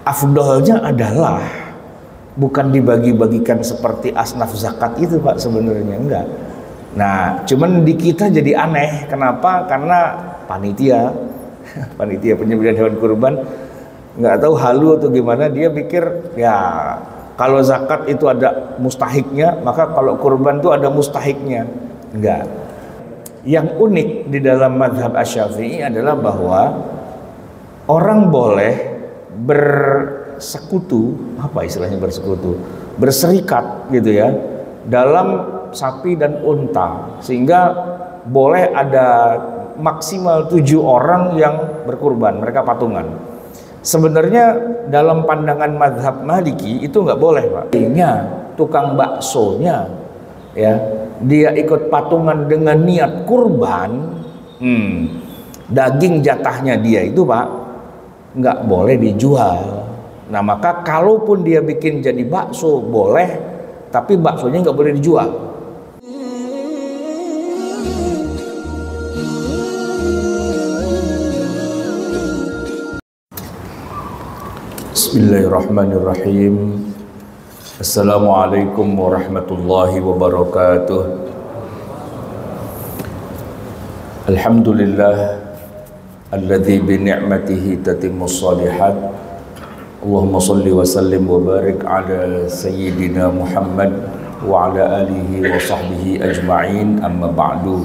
afdolnya adalah bukan dibagi-bagikan seperti asnaf zakat itu Pak, sebenarnya enggak. Nah, cuman di kita jadi aneh. Kenapa? Karena panitia penyembelihan hewan kurban nggak tahu halu atau gimana, dia pikir ya kalau zakat itu ada mustahiknya, maka kalau kurban itu ada mustahiknya. Enggak. Yang unik di dalam mazhab Asy-Syafi'i adalah bahwa orang boleh bersekutu, apa istilahnya bersekutu, berserikat gitu ya, dalam sapi dan unta, sehingga boleh ada maksimal 7 orang yang berkurban, mereka patungan. Sebenarnya dalam pandangan mazhab Maliki itu nggak boleh Pak. Tukang baksonya ya, dia ikut patungan dengan niat kurban, daging jatahnya dia itu Pak nggak boleh dijual. Nah maka kalaupun dia bikin jadi bakso boleh, tapi baksonya nggak boleh dijual. Bismillahirrahmanirrahim. Assalamualaikum warahmatullahi wabarakatuh. Alhamdulillah alladzi bi ni'matihi tatimmus shalihat. Allahumma shalli wa sallim wa barik ala sayyidina Muhammad wa ala alihi wa sahbihi ajma'in, amma ba'du.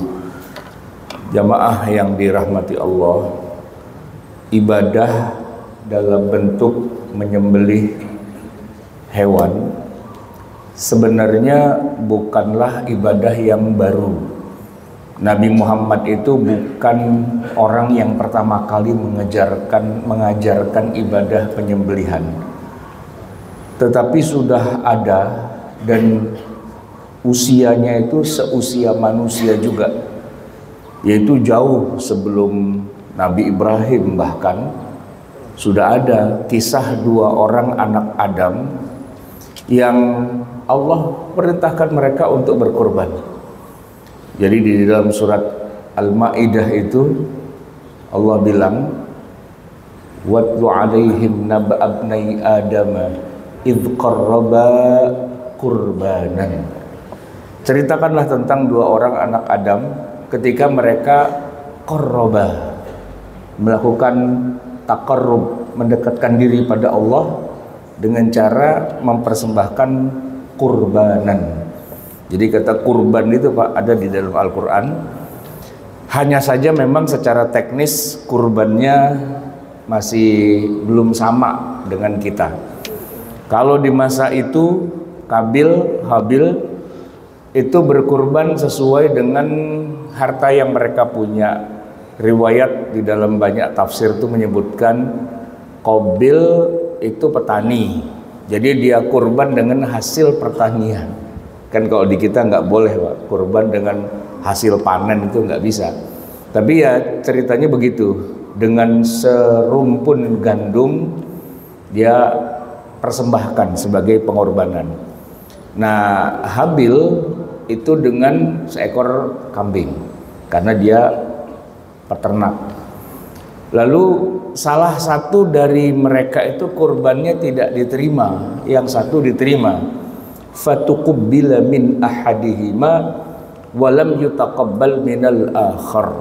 Jamaah yang dirahmati Allah, ibadah dalam bentuk menyembelih hewan sebenarnya bukanlah ibadah yang baru. Nabi Muhammad itu bukan orang yang pertama kali mengajarkan ibadah penyembelihan, tetapi sudah ada dan usianya itu seusia manusia juga, yaitu jauh sebelum Nabi Ibrahim. Bahkan sudah ada kisah 2 orang anak Adam yang Allah perintahkan mereka untuk berkorban. Jadi di dalam surat Al-Maidah itu Allah bilang, watlu alaihim naba abnai adama idh qarraba qurbanan. Ceritakanlah tentang 2 orang anak Adam ketika mereka qarraba, melakukan taqarrub, mendekatkan diri pada Allah dengan cara mempersembahkan kurbanan. Jadi kata kurban itu Pak ada di dalam Al-Quran. Hanya saja memang secara teknis kurbannya masih belum sama dengan kita. Kalau di masa itu Kabil, Habil itu berkurban sesuai dengan harta yang mereka punya. Riwayat di dalam banyak tafsir itu menyebutkan Qabil itu petani, jadi dia kurban dengan hasil pertanian. Kan kalau di kita nggak boleh Pak, kurban dengan hasil panen itu nggak bisa. Tapi ya ceritanya begitu, dengan serumpun gandum dia persembahkan sebagai pengorbanan. Nah Habil itu dengan seekor kambing karena dia peternak. Lalu salah satu dari mereka itu kurbannya tidak diterima, yang satu diterima. Fatuqubbila min ahadihima walam yutaqabbal minal akhar.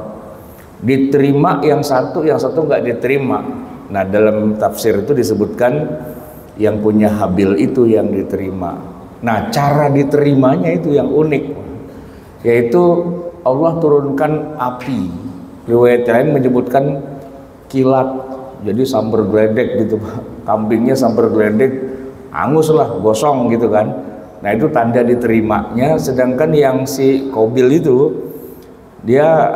Diterima yang satu nggak diterima. Nah dalam tafsir itu disebutkan yang punya Habil itu yang diterima. Nah cara diterimanya itu yang unik, yaitu Allah turunkan api. Riwayat lain menyebutkan kilat, jadi sambar geledek gitu, kambingnya sambar geledek, angus lah, gosong gitu kan. Nah itu tanda diterimanya. Sedangkan yang si Qabil itu dia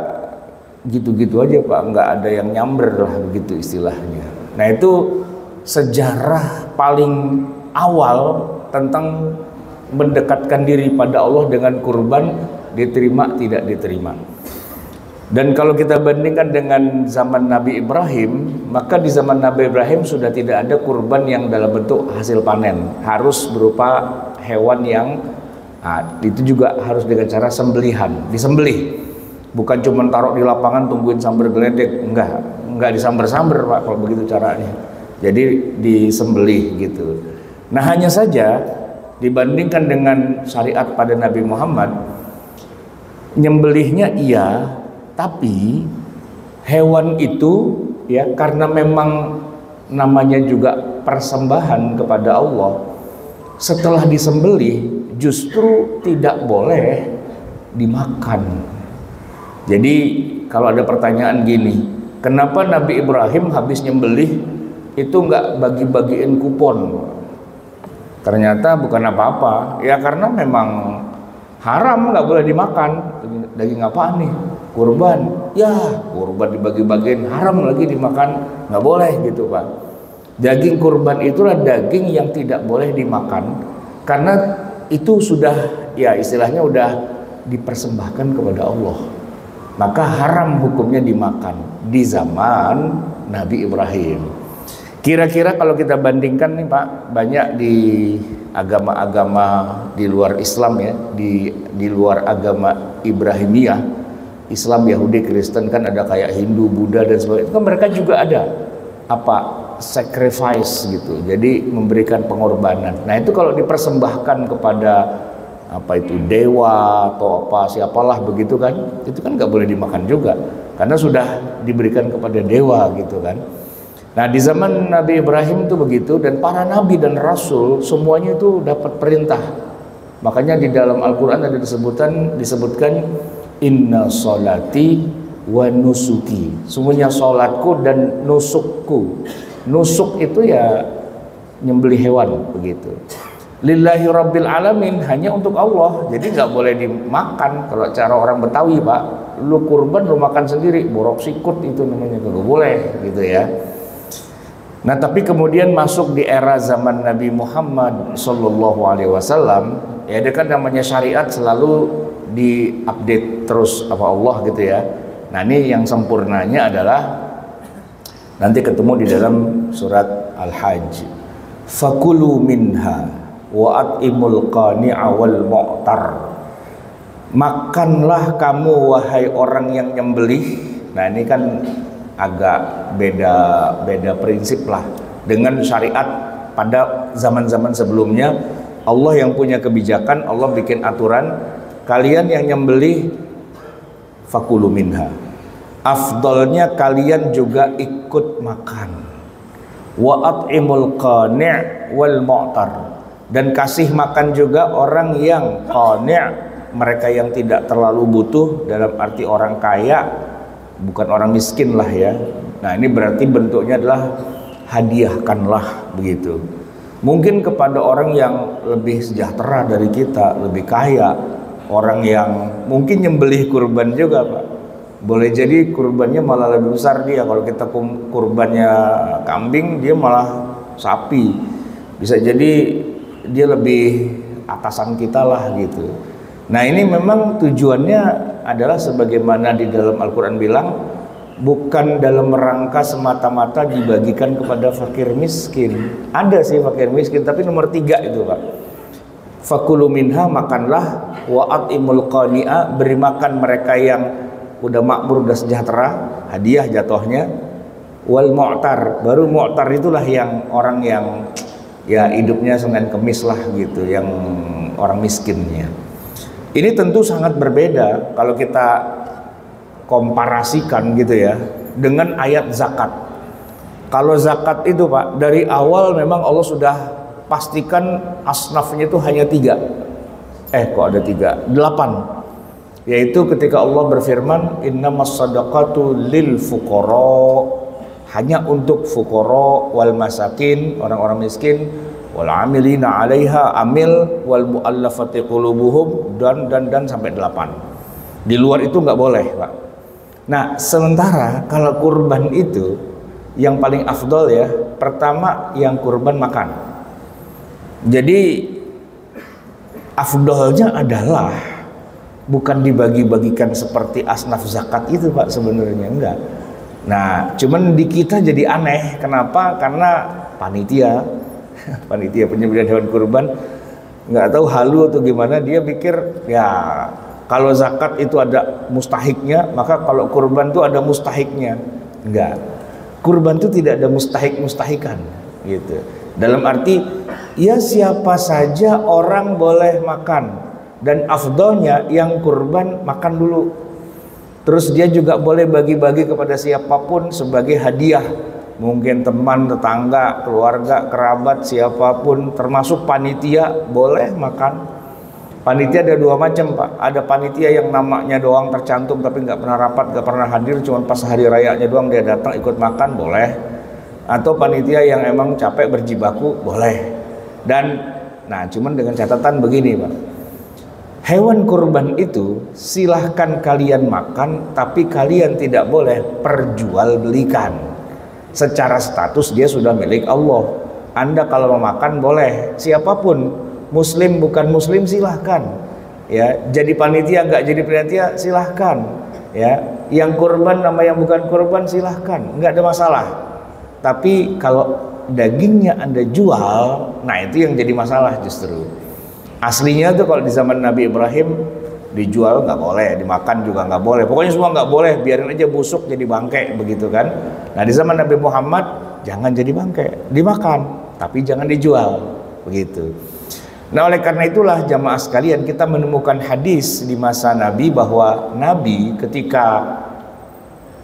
gitu-gitu aja Pak, nggak ada yang nyamber lah begitu istilahnya. Nah itu sejarah paling awal tentang mendekatkan diri pada Allah dengan kurban, diterima tidak diterima. Dan kalau kita bandingkan dengan zaman Nabi Ibrahim, maka di zaman Nabi Ibrahim sudah tidak ada kurban yang dalam bentuk hasil panen, harus berupa hewan yang itu juga harus dengan cara sembelihan, disembelih. Bukan cuma taruh di lapangan tungguin sambar geledek, enggak disambar-sambar Pak kalau begitu caranya. jadi disembelih gitu. Nah hanya saja dibandingkan dengan syariat pada Nabi Muhammad, nyembelihnya iya, tapi hewan itu ya karena memang namanya juga persembahan kepada Allah, setelah disembelih justru tidak boleh dimakan. Jadi kalau ada pertanyaan gini, kenapa Nabi Ibrahim habis nyembelih itu nggak bagi-bagiin kupon? Ternyata bukan apa-apa, ya karena memang haram, nggak boleh dimakan. Daging apaan nih? Kurban. Ya kurban dibagi-bagiin, haram lagi dimakan, nggak boleh gitu Pak. Daging kurban itulah daging yang tidak boleh dimakan, karena itu sudah ya istilahnya udah dipersembahkan kepada Allah, maka haram hukumnya dimakan di zaman Nabi Ibrahim. Kira-kira kalau kita bandingkan nih Pak, banyak di agama-agama di luar Islam ya, di luar agama Ibrahimiyah, Islam, Yahudi, Kristen kan ada kayak Hindu, Buddha dan sebagainya, kan mereka juga ada apa sacrifice gitu, jadi memberikan pengorbanan. Nah itu kalau dipersembahkan kepada apa itu dewa atau apa siapalah begitu kan, itu kan nggak boleh dimakan juga karena sudah diberikan kepada dewa gitu kan. Nah di zaman Nabi Ibrahim itu begitu, dan para nabi dan rasul semuanya itu dapat perintah. Makanya di dalam Al-Quran ada disebutkan inna sholati wa nusuki, semuanya sholatku dan nusukku. Nusuk itu ya nyembelih hewan begitu. Lillahi rabbil alamin, hanya untuk Allah, jadi nggak boleh dimakan. Kalau cara orang Betawi Pak, lu kurban lu makan sendiri, borok sikut itu namanya, nggak boleh gitu ya. Nah tapi kemudian masuk di era zaman Nabi Muhammad Sallallahu Alaihi Wasallam, ya ada kan namanya syariat selalu diupdate terus apa Allah gitu ya. Nah ini yang sempurnanya adalah nanti ketemu di dalam surat Al-Hajj, fakulu minha wa at'imul qani'a wal mu'tar, makanlah kamu wahai orang yang nyembelih. Nah ini kan agak beda prinsip lah dengan syariat pada zaman-zaman sebelumnya. Allah yang punya kebijakan, Allah bikin aturan, kalian yang nyembelih fakulu minha, afdolnya kalian juga ikut makan, wa at'imul qani' wal mu'tar, dan kasih makan juga orang yang qani', mereka yang tidak terlalu butuh, dalam arti orang kaya, bukan orang miskin lah ya. Nah ini berarti bentuknya adalah hadiahkanlah begitu. Mungkin kepada orang yang lebih sejahtera dari kita, lebih kaya, orang yang mungkin nyembelih kurban juga Pak. Boleh jadi kurbannya malah lebih besar dia. Kalau kita kurbannya kambing, dia malah sapi. Bisa jadi dia lebih atasan kita lah gitu. Nah ini memang tujuannya adalah sebagaimana di dalam Al-Quran bilang, bukan dalam rangka semata-mata dibagikan kepada fakir miskin. Ada sih fakir miskin, tapi nomor 3 itu Pak. Fakulu minha, makanlah, wa at'imul qani'a, beri makan mereka yang udah makmur, udah sejahtera, hadiah jatuhnya, wal mu'tar, baru mu'tar itulah yang orang yang ya hidupnya Senin Kemis lah gitu, yang orang miskinnya. Ini tentu sangat berbeda kalau kita komparasikan gitu ya dengan ayat zakat. Kalau zakat itu Pak, dari awal memang Allah sudah pastikan asnafnya itu hanya 3. Kok ada 3? 8. Yaitu ketika Allah berfirman, innamas shadaqatu lil fuqara, hanya untuk fuqara wal masakin, orang-orang miskin, wal amilina 'alaiha, amil, wal muallafati qulubuhum, dan sampai 8. Di luar itu nggak boleh Pak. Nah sementara kalau kurban itu yang paling afdol ya, pertama yang kurban makan. Jadi afdolnya adalah bukan dibagi-bagikan seperti asnaf zakat itu Pak, sebenarnya enggak. Nah cuman di kita jadi aneh. Kenapa? Karena panitia penyembelihan hewan kurban nggak tahu halu atau gimana, dia pikir ya kalau zakat itu ada mustahiknya, maka kalau kurban itu ada mustahiknya. Enggak. Kurban itu tidak ada mustahik-mustahikan gitu. Dalam arti ya siapa saja orang boleh makan, dan afdolnya yang kurban makan dulu. Terus dia juga boleh bagi-bagi kepada siapapun sebagai hadiah. Mungkin teman, tetangga, keluarga, kerabat, siapapun, termasuk panitia boleh makan. Panitia ada dua macam, Pak. Ada panitia yang namanya doang tercantum tapi nggak pernah rapat, nggak pernah hadir, cuma pas hari rayanya doang dia datang ikut makan, boleh. Atau panitia yang emang capek berjibaku, boleh. Dan nah cuman dengan catatan begini, Pak. Hewan kurban itu silahkan kalian makan, tapi kalian tidak boleh perjualbelikan. Secara status dia sudah milik Allah. Anda kalau mau makan boleh, siapapun, muslim bukan muslim silahkan. Ya, jadi panitia nggak jadi panitia silahkan. Ya, yang kurban nama yang bukan kurban silahkan, nggak ada masalah. Tapi kalau dagingnya Anda jual, nah itu yang jadi masalah justru. Aslinya tuh kalau di zaman Nabi Ibrahim dijual nggak boleh, dimakan juga nggak boleh, pokoknya semua nggak boleh, biarin aja busuk jadi bangkai begitu kan. Nah di zaman Nabi Muhammad jangan jadi bangkai, dimakan tapi jangan dijual begitu. Nah oleh karena itulah jamaah sekalian, kita menemukan hadis di masa Nabi bahwa Nabi ketika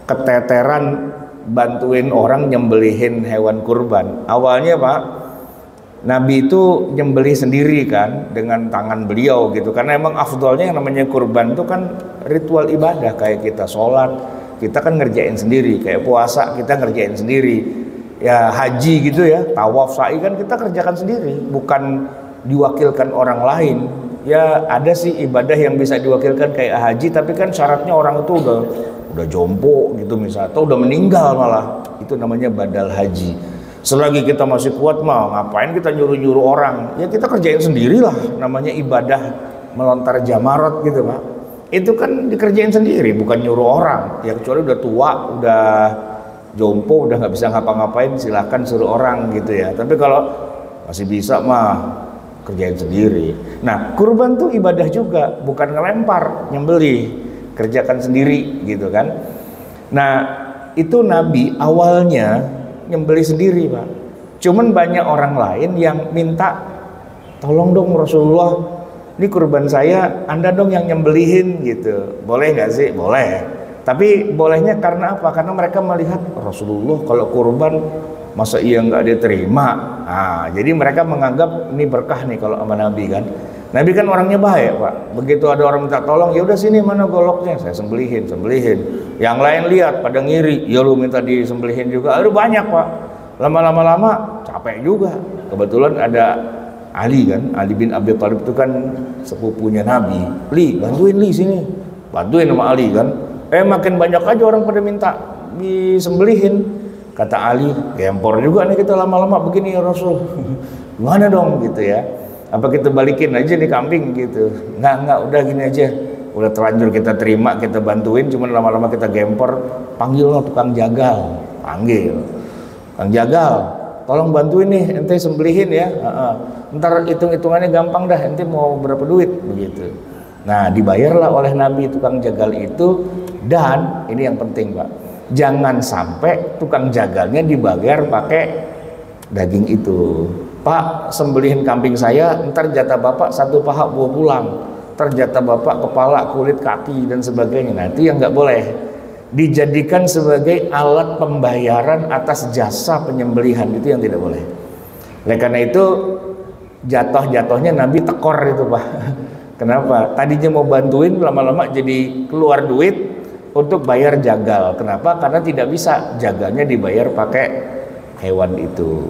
keteteran bantuin orang nyembelihin hewan kurban, awalnya Pak, Nabi itu nyembelih sendiri kan dengan tangan beliau gitu, karena emang afdolnya yang namanya kurban itu kan ritual ibadah, kayak kita sholat kita kan ngerjain sendiri, kayak puasa kita ngerjain sendiri, ya haji gitu ya, tawaf sa'i kan kita kerjakan sendiri, bukan diwakilkan orang lain. Ya ada sih ibadah yang bisa diwakilkan kayak haji, tapi kan syaratnya orang itu udah jompo gitu misalnya, atau udah meninggal malah, itu namanya badal haji. Selagi kita masih kuat mah ngapain kita nyuruh-nyuruh orang, ya kita kerjain sendirilah, namanya ibadah melontar jamarot gitu Pak, itu kan dikerjain sendiri bukan nyuruh orang. Ya kecuali udah tua, udah jompo, udah nggak bisa ngapa-ngapain, silahkan suruh orang gitu ya. Tapi kalau masih bisa mah kerjain sendiri. Nah kurban tuh ibadah juga, bukan ngelempar, nyembelih, kerjakan sendiri gitu kan. Nah itu Nabi awalnya nyembelih sendiri Pak, cuman banyak orang lain yang minta tolong dong Rasulullah, ini kurban saya Anda dong yang nyembelihin gitu, boleh nggak sih? Boleh, tapi bolehnya karena apa? Karena mereka melihat Rasulullah kalau kurban masa iya nggak diterima. Nah, jadi mereka menganggap ini berkah nih kalau sama Nabi kan. Nabi kan orangnya baik Pak, begitu ada orang minta tolong, ya udah sini mana goloknya, saya sembelihin. Yang lain lihat pada ngiri, ya lu minta disembelihin juga, aduh banyak Pak. Lama-lama capek juga. Kebetulan ada Ali kan, Ali bin Abi Thalib itu kan sepupunya Nabi. Li, bantuin Li sini, bantuin sama Ali kan. Makin banyak aja orang pada minta disembelihin. Kata Ali, gempor juga nih kita lama-lama begini ya Rasul. Gimana dong gitu ya? Apa kita balikin aja nih kambing gitu? Enggak, udah gini aja. Udah terlanjur kita terima, kita bantuin, cuman lama-lama kita gempor. Panggil lo tukang jagal, panggil. Tukang jagal, tolong bantuin nih, ente sembelihin ya. Ntar hitung-hitungannya gampang dah, ente mau berapa duit begitu. Nah dibayarlah oleh Nabi tukang jagal itu. Dan ini yang penting Pak, jangan sampai tukang jagalnya dibayar pakai daging itu. Pak, sembelihin kambing saya, ntar jatah bapak satu paha bawa pulang, ntar jatah bapak kepala, kulit, kaki dan sebagainya. Nah itu yang nggak boleh dijadikan sebagai alat pembayaran atas jasa penyembelihan, itu yang tidak boleh. Oleh karena itu jatuh-jatuhnya Nabi tekor itu Pak. Kenapa? Tadinya mau bantuin, lama-lama jadi keluar duit untuk bayar jagal. Kenapa? Karena tidak bisa jagalnya dibayar pakai hewan itu.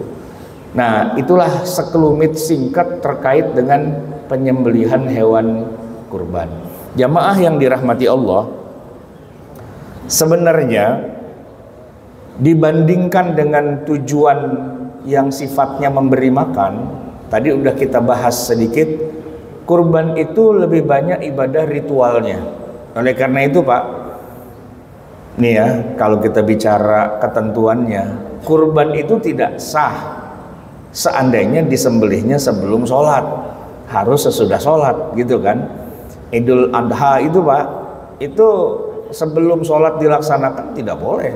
Nah itulah sekelumit singkat terkait dengan penyembelihan hewan kurban. Jamaah yang dirahmati Allah, sebenarnya dibandingkan dengan tujuan yang sifatnya memberi makan, tadi udah kita bahas sedikit, kurban itu lebih banyak ibadah ritualnya. Oleh karena itu Pak, nih ya, kalau kita bicara ketentuannya, kurban itu tidak sah seandainya disembelihnya sebelum sholat, harus sesudah sholat gitu kan. Idul Adha itu Pak, itu sebelum sholat dilaksanakan tidak boleh.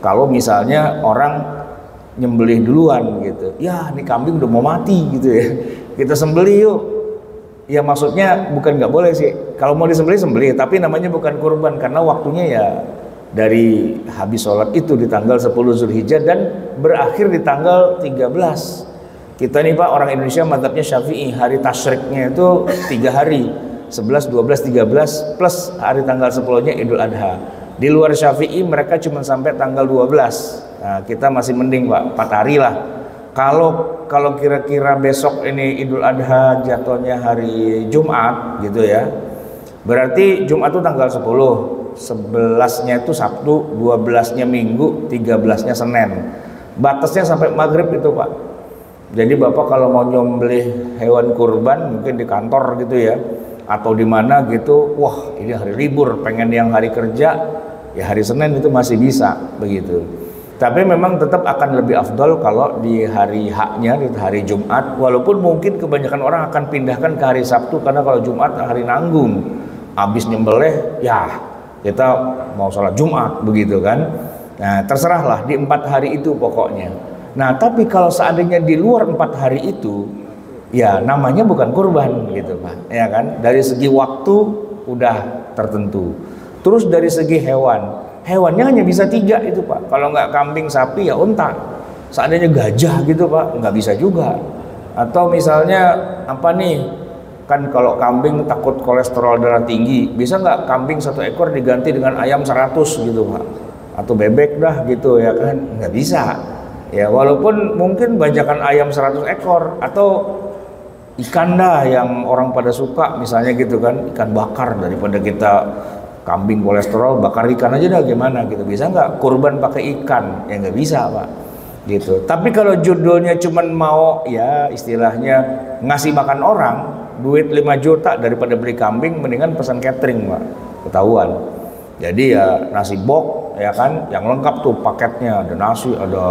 Kalau misalnya orang nyembelih duluan gitu, ya ini kambing udah mau mati gitu ya, kita sembelih yuk. Ya maksudnya bukan nggak boleh sih, kalau mau disembelih sembelih, tapi namanya bukan kurban karena waktunya ya dari habis sholat itu di tanggal 10 Zulhijjah dan berakhir di tanggal 13. Kita nih Pak, orang Indonesia mazhabnya Syafi'i, hari tasyriknya itu 3 hari, 11, 12, 13 plus hari tanggal 10-nya Idul Adha. Di luar Syafi'i mereka cuma sampai tanggal 12. Nah, kita masih mending Pak, 4 hari lah. Kalau kira-kira besok ini Idul Adha jatuhnya hari Jumat gitu ya, berarti Jumat itu tanggal 10, 11-nya itu Sabtu, 12-nya Minggu, 13-nya Senin. Batasnya sampai maghrib itu Pak. Jadi Bapak kalau mau nyembelih hewan kurban mungkin di kantor gitu ya, atau di mana gitu, wah ini hari libur, pengen yang hari kerja, ya hari Senin itu masih bisa begitu. Tapi memang tetap akan lebih afdol kalau di hari haknya, di hari Jumat, walaupun mungkin kebanyakan orang akan pindahkan ke hari Sabtu karena kalau Jumat hari nanggung, habis nyembelih ya kita mau sholat Jumat begitu kan. Nah terserahlah di 4 hari itu pokoknya. Nah tapi kalau seandainya di luar 4 hari itu, ya namanya bukan kurban gitu Pak, ya kan. Dari segi waktu udah tertentu. Terus dari segi hewannya hanya bisa 3 itu Pak. Kalau nggak kambing, sapi ya unta. Seandainya gajah gitu Pak, nggak bisa juga. Atau misalnya apa nih, kan kalau kambing takut kolesterol darah tinggi, bisa nggak kambing 1 ekor diganti dengan ayam 100 gitu Pak, atau bebek dah gitu ya kan, nggak bisa ya. Walaupun mungkin banyakan ayam 100 ekor, atau ikan dah yang orang pada suka misalnya gitu kan, ikan bakar, daripada kita kambing kolesterol bakar ikan aja dah gimana gitu. Bisa nggak kurban pakai ikan? Ya nggak bisa Pak gitu. Tapi kalau judulnya cuman mau ya istilahnya ngasih makan orang, duit 5 juta daripada beli kambing, mendingan pesan catering Pak, ketahuan. Jadi ya nasi bok ya kan, yang lengkap tuh paketnya, ada nasi, ada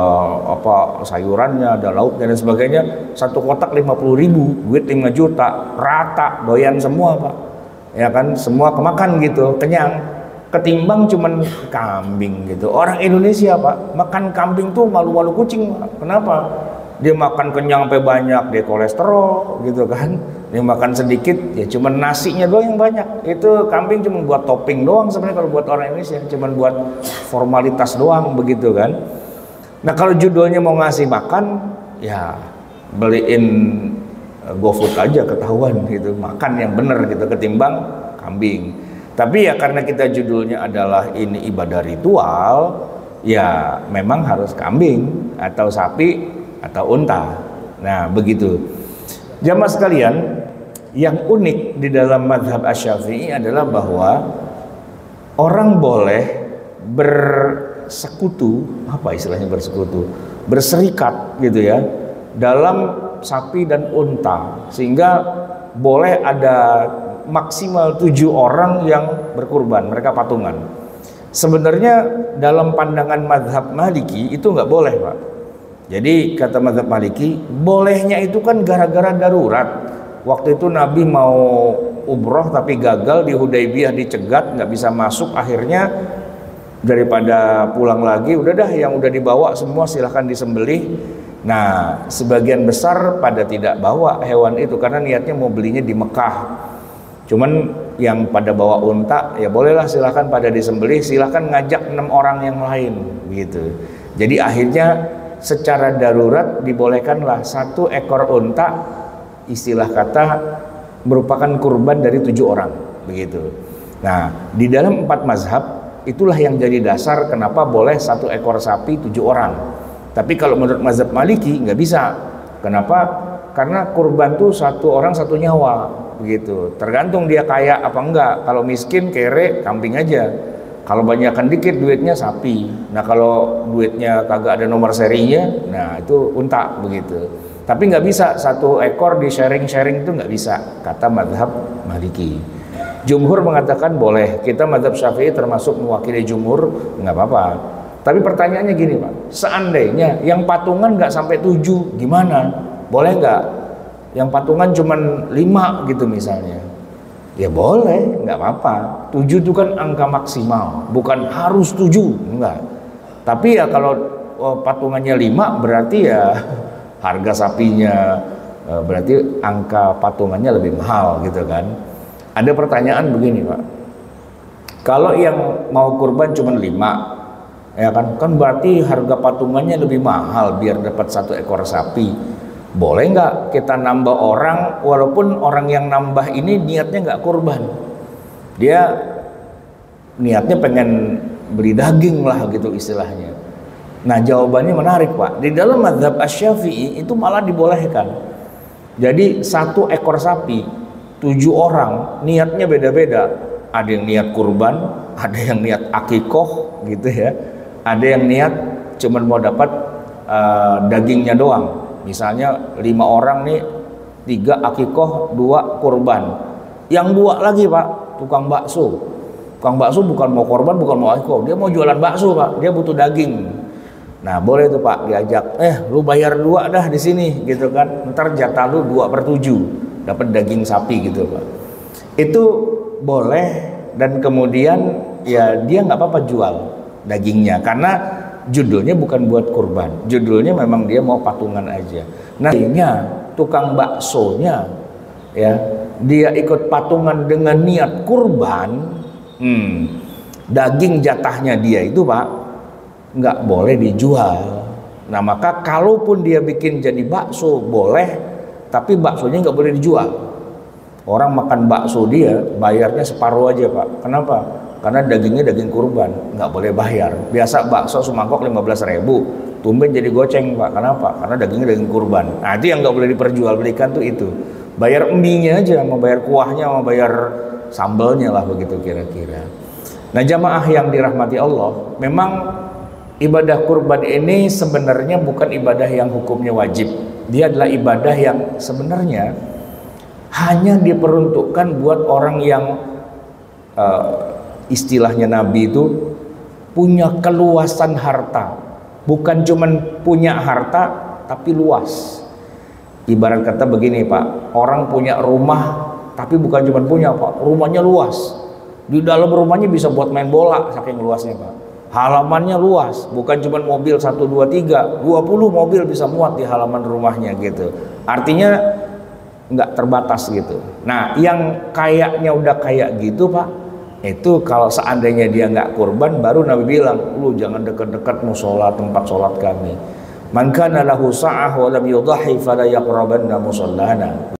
apa sayurannya, ada lauknya dan sebagainya, 1 kotak 50.000, duit 5 juta, rata doyan semua Pak, ya kan, semua kemakan gitu, kenyang. Ketimbang cuman kambing gitu. Orang Indonesia Pak, makan kambing tuh malu-malu kucing Pak. Kenapa? Dia makan kenyang sampai banyak, dia kolesterol gitu kan. Dia makan sedikit, ya cuman nasinya doang yang banyak. Itu kambing cuma buat topping doang sebenarnya kalau buat orang Indonesia, cuman buat formalitas doang begitu kan. Nah kalau judulnya mau ngasih makan, ya beliin GoFood aja ketahuan gitu, makan yang bener gitu ketimbang kambing. Tapi ya karena kita judulnya adalah ini ibadah ritual, ya memang harus kambing atau sapi atau unta. Nah begitu. Jamaah sekalian, yang unik di dalam mazhab Asy-Syafi'i adalah bahwa orang boleh bersekutu, apa istilahnya bersekutu, berserikat gitu ya, dalam sapi dan unta, sehingga boleh ada maksimal 7 orang yang berkurban, mereka patungan. Sebenarnya dalam pandangan mazhab Maliki itu nggak boleh Pak. Jadi kata mazhab Maliki, bolehnya itu kan gara-gara darurat. Waktu itu Nabi mau umroh tapi gagal di Hudaybiyah, dicegat, nggak bisa masuk. Akhirnya daripada pulang lagi, udah dah yang udah dibawa semua silahkan disembelih. Nah sebagian besar pada tidak bawa hewan itu karena niatnya mau belinya di Mekah. Cuman yang pada bawa unta ya bolehlah, silahkan pada disembelih, silahkan ngajak 6 orang yang lain gitu. Jadi akhirnya secara darurat dibolehkanlah 1 ekor unta, istilah kata merupakan kurban dari 7 orang begitu. Nah di dalam 4 mazhab itulah yang jadi dasar kenapa boleh 1 ekor sapi 7 orang. Tapi kalau menurut mazhab Maliki nggak bisa. Kenapa? Karena kurban tuh 1 orang 1 nyawa begitu. Tergantung dia kaya apa enggak. Kalau miskin kere kambing aja. Kalau banyakkan dikit duitnya sapi. Nah kalau duitnya kagak ada nomor serinya, nah itu unta begitu. Tapi nggak bisa 1 ekor di sharing-sharing, itu nggak bisa kata mazhab Maliki. Jumhur mengatakan boleh. Kita mazhab Syafi'i termasuk mewakili jumhur, nggak apa-apa. Tapi pertanyaannya gini Pak, seandainya yang patungan nggak sampai 7 gimana? Boleh nggak? Yang patungan cuma 5 gitu misalnya, ya boleh, nggak apa-apa. 7 itu kan angka maksimal, bukan harus 7, enggak. Tapi ya kalau patungannya 5 berarti ya harga sapinya, berarti angka patungannya lebih mahal gitu kan. Ada pertanyaan begini Pak, kalau yang mau kurban cuma 5 ya kan berarti harga patungannya lebih mahal biar dapat 1 ekor sapi. Boleh nggak kita nambah orang, walaupun orang yang nambah ini niatnya nggak kurban, dia niatnya pengen beli daging lah gitu istilahnya. Nah jawabannya menarik Pak, di dalam mazhab Asy-Syafi'i itu malah dibolehkan. Jadi 1 ekor sapi 7 orang niatnya beda-beda, ada yang niat kurban, ada yang niat akikoh gitu ya, ada yang niat cuman mau dapat dagingnya doang. Misalnya 5 orang nih, 3 akikoh, 2 kurban. Yang 2 lagi Pak, tukang bakso. Tukang bakso bukan mau korban, bukan mau akikoh, dia mau jualan bakso Pak, dia butuh daging. Nah boleh tuh Pak diajak, lu bayar 2 dah di sini gitu kan, ntar jatah lu 2/7 dapat daging sapi gitu Pak. Itu boleh, dan kemudian ya dia nggak apa-apa jual dagingnya karena judulnya bukan buat kurban, judulnya memang dia mau patungan aja. Nah tukang baksonya ya dia ikut patungan dengan niat kurban, daging jatahnya dia itu Pak nggak boleh dijual. Nah maka kalaupun dia bikin jadi bakso boleh, tapi baksonya nggak boleh dijual. Orang makan bakso dia bayarnya separuh aja Pak. Kenapa? Karena dagingnya daging kurban, nggak boleh bayar. Biasa bakso semangkok 15.000, tumben jadi goceng Pak. Kenapa? Karena dagingnya daging kurban. Nah itu yang nggak boleh diperjualbelikan tuh itu. Bayar mie-nya aja, mau bayar kuahnya, mau bayar sambalnya lah begitu kira-kira. Nah jamaah yang dirahmati Allah, memang ibadah kurban ini sebenarnya bukan ibadah yang hukumnya wajib. Dia adalah ibadah yang sebenarnya hanya diperuntukkan buat orang yang istilahnya Nabi itu punya keluasan harta. Bukan cuman punya harta tapi luas. Ibarat kata begini Pak, orang punya rumah tapi bukan cuman punya Pak, rumahnya luas. Di dalam rumahnya bisa buat main bola saking luasnya Pak. Halamannya luas, bukan cuma mobil 1, 2, 3, 20 mobil bisa muat di halaman rumahnya gitu. Artinya nggak terbatas gitu. Nah yang kayaknya udah kayak gitu Pak, itu kalau seandainya dia nggak kurban, baru Nabi bilang, lu jangan dekat-dekat musola tempat sholat kami. Man kana lahu sa'ah wa lam yudhahi fala yaqrabanna musallana.